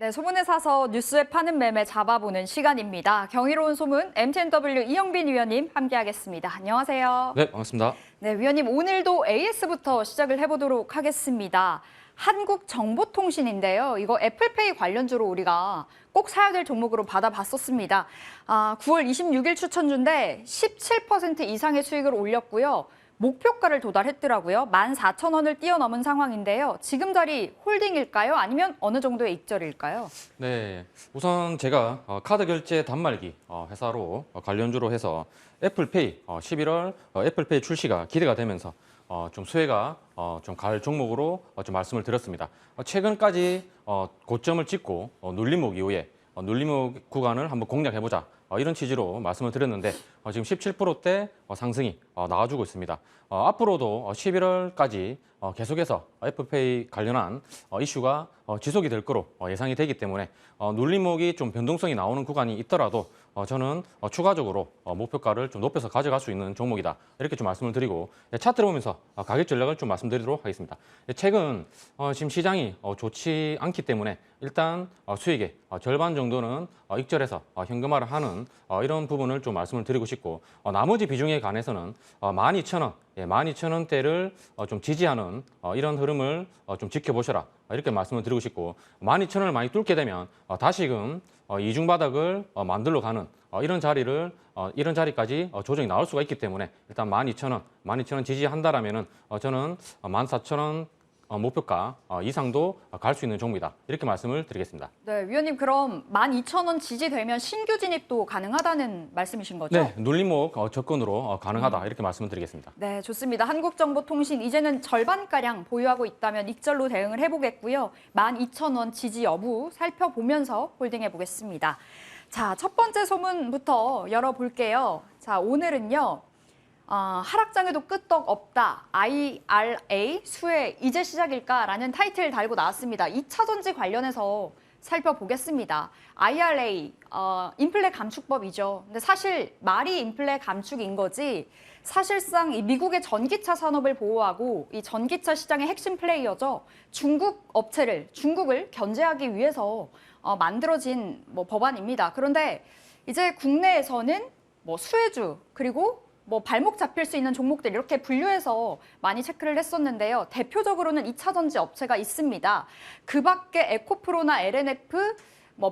네, 소문에 사서 뉴스에 파는 매매 잡아보는 시간입니다. 경이로운 소문 MTNW 이영빈 위원님 함께하겠습니다. 안녕하세요. 네, 반갑습니다. 네, 위원님 오늘도 AS부터 시작을 해보도록 하겠습니다. 한국정보통신인데요. 이거 애플페이 관련주로 우리가 꼭 사야 될 종목으로 받아봤었습니다. 9월 26일 추천주인데 17% 이상의 수익을 올렸고요. 목표가를 도달했더라고요. 14,000원을 뛰어넘은 상황인데요. 지금 자리 홀딩일까요? 아니면 어느 정도의 익절일까요? 네, 우선 제가 카드 결제 단말기 회사로 관련주로 해서 애플페이 11월 애플페이 출시가 기대가 되면서 좀 수혜가 좀 갈 종목으로 좀 말씀을 드렸습니다. 최근까지 고점을 찍고 눌림목 이후에 눌림목 구간을 한번 공략해보자. 이런 취지로 말씀을 드렸는데 지금 17%대 상승이 나와주고 있습니다. 앞으로도 11월까지 계속해서 애플페이 관련한 이슈가 지속이 될 거로 예상이 되기 때문에 눌림목이 좀 변동성이 나오는 구간이 있더라도 저는 추가적으로 목표가를 좀 높여서 가져갈 수 있는 종목이다. 이렇게 좀 말씀을 드리고 차트를 보면서 가격 전략을 좀 말씀드리도록 하겠습니다. 최근 지금 시장이 좋지 않기 때문에 일단 수익의 절반 정도는 익절해서 현금화를 하는 이런 부분을 좀 말씀을 드리고 싶고 나머지 비중에 관해서는 12,000원, 12,000원대를 좀 지지하는 이런 흐름을 좀 지켜보셔라. 이렇게 말씀을 드리고 싶고 12,000원을 많이 뚫게 되면 다시금 이중 바닥을 만들러 가는 이런 자리까지 조정이 나올 수가 있기 때문에 일단 12,000원 지지한다라면은 저는 14,000원 목표가 이상도 갈 수 있는 종목이다. 이렇게 말씀을 드리겠습니다. 네, 위원님 그럼 12,000원 지지되면 신규 진입도 가능하다는 말씀이신 거죠? 네, 눌림목 접근으로 가능하다. 이렇게 말씀을 드리겠습니다. 네, 좋습니다. 한국정보통신 이제는 절반가량 보유하고 있다면 익절로 대응을 해보겠고요. 12,000원 지지 여부 살펴보면서 홀딩해보겠습니다. 자, 첫 번째 소문부터 열어볼게요. 자, 오늘은요. 하락장에도 끄떡 없다. IRA 수혜 이제 시작일까라는 타이틀 달고 나왔습니다. 2차 전지 관련해서 살펴보겠습니다. IRA, 인플레 감축법이죠. 근데 사실 말이 인플레 감축인 거지 사실상 이 미국의 전기차 산업을 보호하고 이 전기차 시장의 핵심 플레이어죠. 중국을 견제하기 위해서 만들어진 법안입니다. 그런데 이제 국내에서는 수혜주 그리고 발목 잡힐 수 있는 종목들 이렇게 분류해서 많이 체크를 했었는데요. 대표적으로는 2차 전지 업체가 있습니다. 그 밖에 에코프로나 LNF,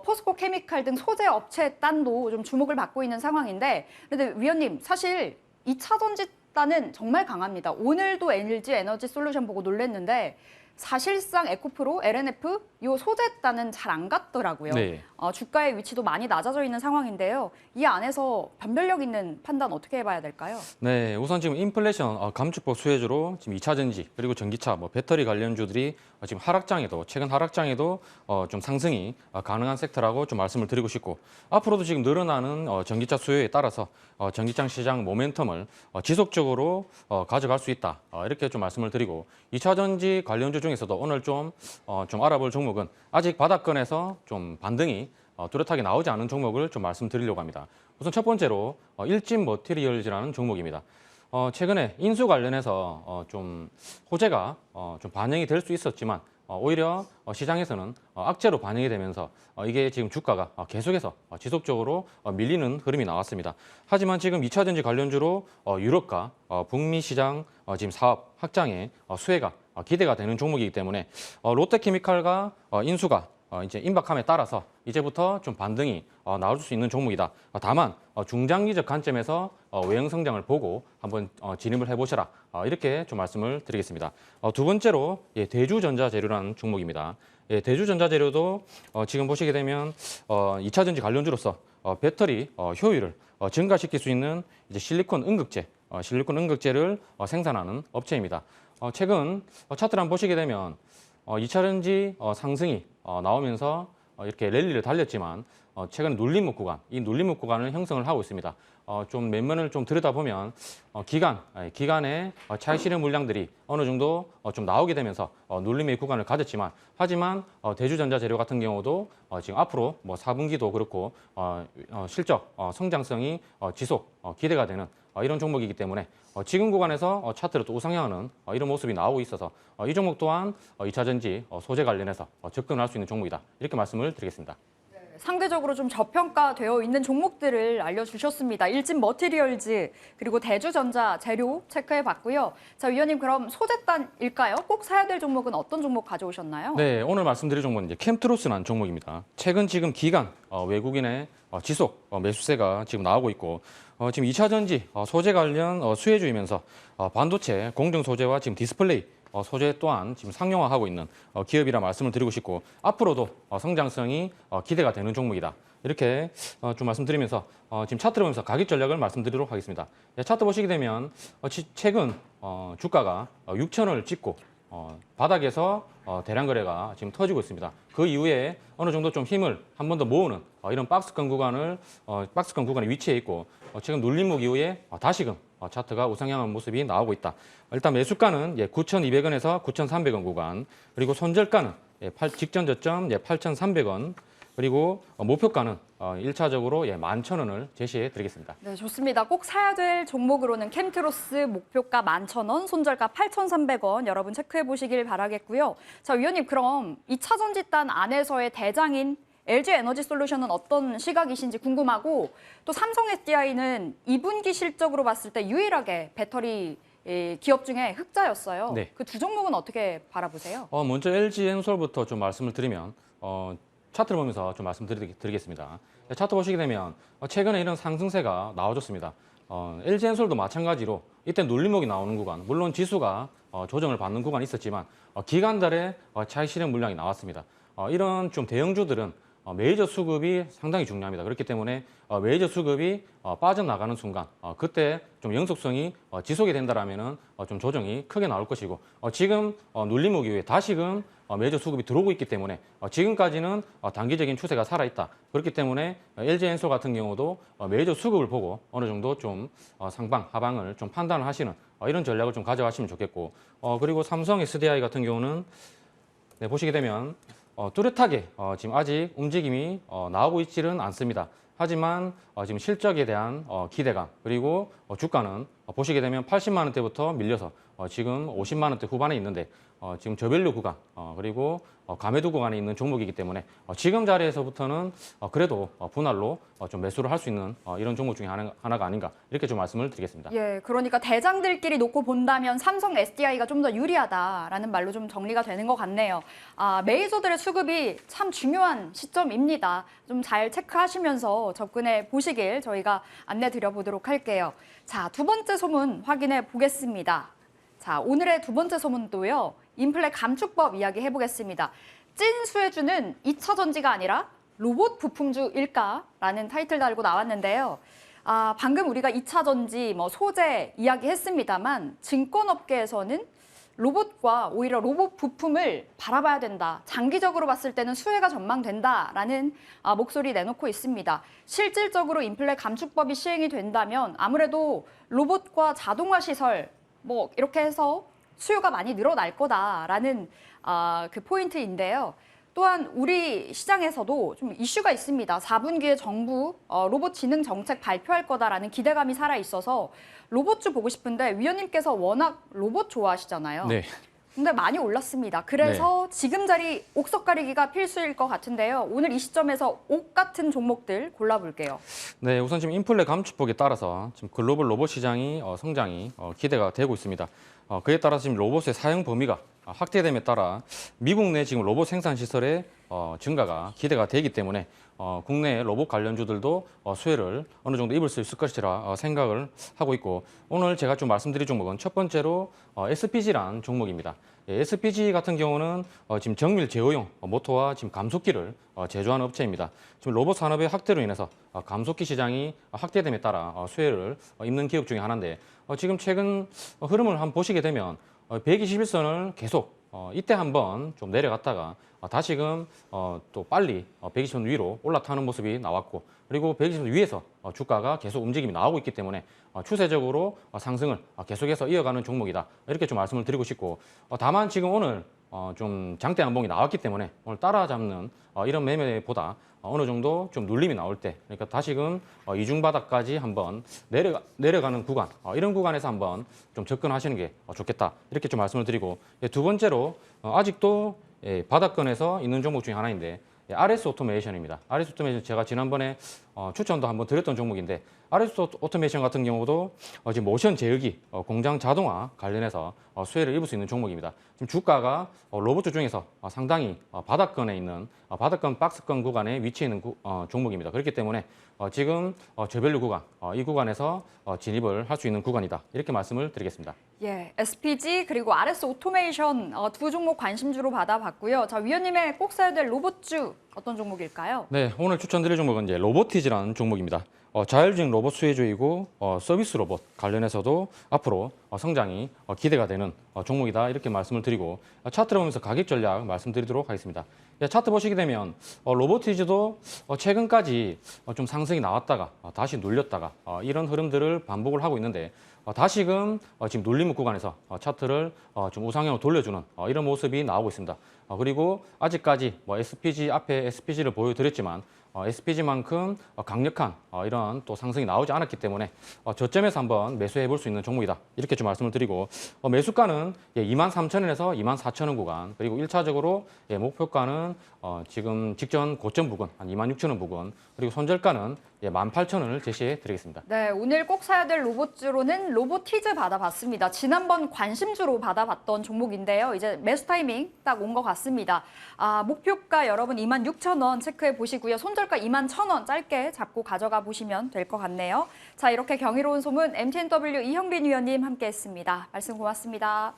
포스코 케미칼 등 소재 업체 단도 좀 주목을 받고 있는 상황인데 그런데 위원님 사실 2차 전지 단은 정말 강합니다. 오늘도 LG 에너지 솔루션 보고 놀랐는데 사실상 에코프로, LNF 요 소재단은 잘 안 갔더라고요. 네. 주가의 위치도 많이 낮아져 있는 상황인데요. 이 안에서 변별력 있는 판단 어떻게 해봐야 될까요? 네, 우선 지금 인플레이션 감축법 수혜주로 지금 2차 전지 그리고 전기차, 배터리 관련주들이 지금 최근 하락장에도 좀 상승이 가능한 섹터라고 좀 말씀을 드리고 싶고 앞으로도 지금 늘어나는 전기차 수요에 따라서 전기차 시장 모멘텀을 지속적으로 가져갈 수 있다. 이렇게 좀 말씀을 드리고 2차 전지 관련주 중에서도 오늘 좀 알아볼 종목은 아직 바닥권에서 좀 반등이 뚜렷하게 나오지 않은 종목을 좀 말씀드리려고 합니다. 우선 첫 번째로 일진 머티리얼즈라는 종목입니다. 최근에 인수 관련해서 좀 호재가 좀 반영이 될 수 있었지만 오히려 시장에서는 악재로 반영이 되면서 이게 지금 주가가 계속해서 지속적으로 밀리는 흐름이 나왔습니다. 하지만 지금 2차 전지 관련주로 유럽과 북미 시장 지금 사업 확장에 수혜가 기대가 되는 종목이기 때문에 롯데케미칼과 인수가 이제 임박함에 따라서 이제부터 좀 반등이 나올 수 있는 종목이다. 다만 중장기적 관점에서 외형 성장을 보고 한번 진입을 해보셔라. 이렇게 좀 말씀을 드리겠습니다. 두 번째로 대주전자재료라는 종목입니다. 대주전자재료도 지금 보시게 되면 2차 전지 관련주로서 배터리 효율을 증가시킬 수 있는 이제 실리콘 응급제를 생산하는 업체입니다. 최근 차트를 한번 보시게 되면 2차 전지 상승이 나오면서 이렇게 랠리를 달렸지만 최근 이 눌림목 구간을 형성을 하고 있습니다. 좀 면면을 좀 들여다보면 기간의 차익 실현 물량들이 어느 정도 좀 나오게 되면서 눌림의 구간을 가졌지만 하지만 대주전자 재료 같은 경우도 지금 앞으로 4분기도 그렇고 실적 성장성이 지속 기대가 되는 이런 종목이기 때문에 지금 구간에서 차트를 또 우상향하는 이런 모습이 나오고 있어서 이 종목 또한 2차 전지 소재 관련해서 접근할 수 있는 종목이다. 이렇게 말씀을 드리겠습니다. 상대적으로 좀 저평가되어 있는 종목들을 알려주셨습니다. 일진 머티리얼즈 그리고 대주전자 재료 체크해봤고요. 자, 위원님 그럼 소재단일까요? 꼭 사야 될 종목은 어떤 종목 가져오셨나요? 네, 오늘 말씀드릴 종목은 이제 캠트로스라는 종목입니다. 최근 지금 기관 외국인의 지속 매수세가 지금 나오고 있고 지금 2차 전지 소재 관련 수혜주이면서 반도체 공정 소재와 지금 디스플레이 소재 또한 지금 상용화하고 있는 기업이라 말씀을 드리고 싶고 앞으로도 성장성이 기대가 되는 종목이다. 이렇게 좀 말씀드리면서 지금 차트를 보면서 가격 전략을 말씀드리도록 하겠습니다. 차트 보시게 되면 최근 주가가 6,000원을 찍고 바닥에서 대량 거래가 지금 터지고 있습니다. 그 이후에 어느 정도 좀 힘을 한 번 더 모으는 이런 박스권 구간에 위치해 있고 최근 눌림목 이후에 다시금 차트가 우상향한 모습이 나오고 있다. 일단 매수가는 9,200원에서 9,300원 구간, 그리고 손절가는 직전 저점 8,300원, 그리고 목표가는 1차적으로 11,000원을 제시해 드리겠습니다. 네, 좋습니다. 꼭 사야 될 종목으로는 캠트로스 목표가 11,000원, 손절가 8,300원 여러분 체크해 보시길 바라겠고요. 자, 위원님 그럼 2차 전지단 안에서의 대장인 LG 에너지 솔루션은 어떤 시각이신지 궁금하고 또 삼성 SDI는 2분기 실적으로 봤을 때 유일하게 배터리 기업 중에 흑자였어요. 네. 그 두 종목은 어떻게 바라보세요? 먼저 LG 엔솔부터 좀 말씀을 드리면 차트를 보면서 좀 말씀드리겠습니다. 차트 보시게 되면 최근에 이런 상승세가 나와줬습니다. LG 엔솔도 마찬가지로 이때 눌림목이 나오는 구간, 물론 지수가 조정을 받는 구간이 있었지만 기간달에 차익 실현 물량이 나왔습니다. 이런 좀 대형주들은 메이저 수급이 상당히 중요합니다. 그렇기 때문에 메이저 수급이 빠져나가는 순간 그때 좀 영속성이 지속이 된다라면은 좀 조정이 크게 나올 것이고 지금 눌림목 이후에 다시금 메이저 수급이 들어오고 있기 때문에 지금까지는 단기적인 추세가 살아있다. 그렇기 때문에 LG 엔솔 같은 경우도 메이저 수급을 보고 어느 정도 좀 상방, 하방을 좀 판단을 하시는 이런 전략을 좀 가져가시면 좋겠고 그리고 삼성 SDI 같은 경우는 보시게 되면 뚜렷하게 지금 아직 움직임이 나오고 있지는 않습니다. 하지만 지금 실적에 대한 기대감 그리고 주가는 보시게 되면 80만 원대부터 밀려서 지금 50만 원대 후반에 있는데 지금 저밸류 구간 그리고 가매도 구간에 있는 종목이기 때문에 지금 자리에서부터는 그래도 분할로 좀 매수를 할 수 있는 이런 종목 중에 하나가 아닌가 이렇게 좀 말씀을 드리겠습니다. 예, 그러니까 대장들끼리 놓고 본다면 삼성 SDI가 좀 더 유리하다라는 말로 좀 정리가 되는 것 같네요. 메이저들의 수급이 참 중요한 시점입니다. 좀 잘 체크하시면서 접근해 보시길 저희가 안내 드려보도록 할게요. 자, 두 번째 소문 확인해 보겠습니다. 자, 오늘의 두 번째 소문도요. 인플레 감축법 이야기 해보겠습니다. 찐 수혜주는 2차 전지가 아니라 로봇 부품주일까라는 타이틀 달고 나왔는데요. 방금 우리가 2차 전지, 소재 이야기했습니다만 증권업계에서는 로봇과 오히려 로봇 부품을 바라봐야 된다. 장기적으로 봤을 때는 수혜가 전망된다라는 목소리 내놓고 있습니다. 실질적으로 인플레 감축법이 시행이 된다면 아무래도 로봇과 자동화 시설 이렇게 해서 수요가 많이 늘어날 거다라는 그 포인트인데요. 또한 우리 시장에서도 좀 이슈가 있습니다. 4분기에 정부 로봇 지능 정책 발표할 거다라는 기대감이 살아 있어서 로봇주 보고 싶은데 위원님께서 워낙 로봇 좋아하시잖아요. 네. 근데 많이 올랐습니다. 그래서 지금 자리 옥석 가리기가 필수일 것 같은데요. 오늘 이 시점에서 옥 같은 종목들 골라볼게요. 네, 우선 지금 인플레 감축법에 따라서 지금 글로벌 로봇 시장이 성장이 기대가 되고 있습니다. 그에 따라서 지금 로봇의 사용 범위가 확대됨에 따라 미국 내 지금 로봇 생산 시설의 증가가 기대가 되기 때문에 국내 로봇 관련주들도 수혜를 어느 정도 입을 수 있을 것이라 생각을 하고 있고 오늘 제가 좀 말씀드릴 종목은 첫 번째로 SPG라는 종목입니다. SPG 같은 경우는 지금 정밀 제어용 모터와 지금 감속기를 제조하는 업체입니다. 지금 로봇 산업의 확대로 인해서 감속기 시장이 확대됨에 따라 수혜를 입는 기업 중에 하나인데 지금 최근 흐름을 한번 보시게 되면 121선을 계속 이때 한번 좀 내려갔다가 다시금 또 빨리 120선 위로 올라타는 모습이 나왔고 그리고 120선 위에서 주가가 계속 움직임이 나오고 있기 때문에 추세적으로 상승을 계속해서 이어가는 종목이다 이렇게 좀 말씀을 드리고 싶고 다만 지금 오늘 좀 장대 양봉이 나왔기 때문에 오늘 따라잡는 이런 매매보다 어느 정도 좀 눌림이 나올 때, 그러니까 다시금 이중 바닥까지 한번 내려가는 구간, 이런 구간에서 한번 좀 접근하시는 게 좋겠다, 이렇게 좀 말씀을 드리고, 두 번째로 아직도 바닥권에서 있는 종목 중에 하나인데 RS 오토메이션입니다. RS 오토메이션 제가 지난번에 추천도 한번 드렸던 종목인데, RS 오토메이션 같은 경우도 지금 모션 제어기, 공장 자동화 관련해서 수혜를 입을 수 있는 종목입니다. 지금 주가가 로봇 중에서 상당히 바닥권에 있는 바닥권 박스권 구간에 위치해 있는 종목입니다. 그렇기 때문에 지금 저밸류 구간, 이 구간에서 진입을 할 수 있는 구간이다, 이렇게 말씀을 드리겠습니다. 예, SPG 그리고 RS 오토메이션 두 종목 관심주로 받아봤고요. 자, 위원님의 꼭 사야 될 로봇주 어떤 종목일까요? 네, 오늘 추천드릴 종목은 이제 로보티즈라는 종목입니다. 자율주행 로봇 수혜주이고 서비스 로봇 관련해서도 앞으로 성장이 기대가 되는 종목이다, 이렇게 말씀을 드리고, 차트를 보면서 가격 전략 말씀드리도록 하겠습니다. 차트 보시게 되면 로보티즈도 최근까지 좀 상승이 나왔다가 다시 눌렸다가 이런 흐름들을 반복을 하고 있는데, 다시금 지금 눌림 구간에서 차트를 좀 우상향으로 돌려주는 이런 모습이 나오고 있습니다. 그리고 아직까지 SPG 앞에 SPG를 보여드렸지만 SPG만큼 강력한 이런 또 상승이 나오지 않았기 때문에 저점에서 한번 매수해 볼 수 있는 종목이다, 이렇게 좀 말씀을 드리고, 매수가는 23,000원에서 24,000원 구간, 그리고 1차적으로 목표가는 지금 직전 고점 부근 한 26,000원 부근, 그리고 손절가는 18,000원을 제시해 드리겠습니다. 네, 오늘 꼭 사야 될 로봇주로는 로보티즈 받아봤습니다. 지난번 관심주로 받아봤던 종목인데요. 이제 매수 타이밍 딱 온 것 같습니다. 목표가 여러분 26,000원 체크해 보시고요. 손절가 21,000원 짧게 잡고 가져가 보시면 될 것 같네요. 자, 이렇게 경이로운 소문 MTNW 이형빈 위원님 함께했습니다. 말씀 고맙습니다.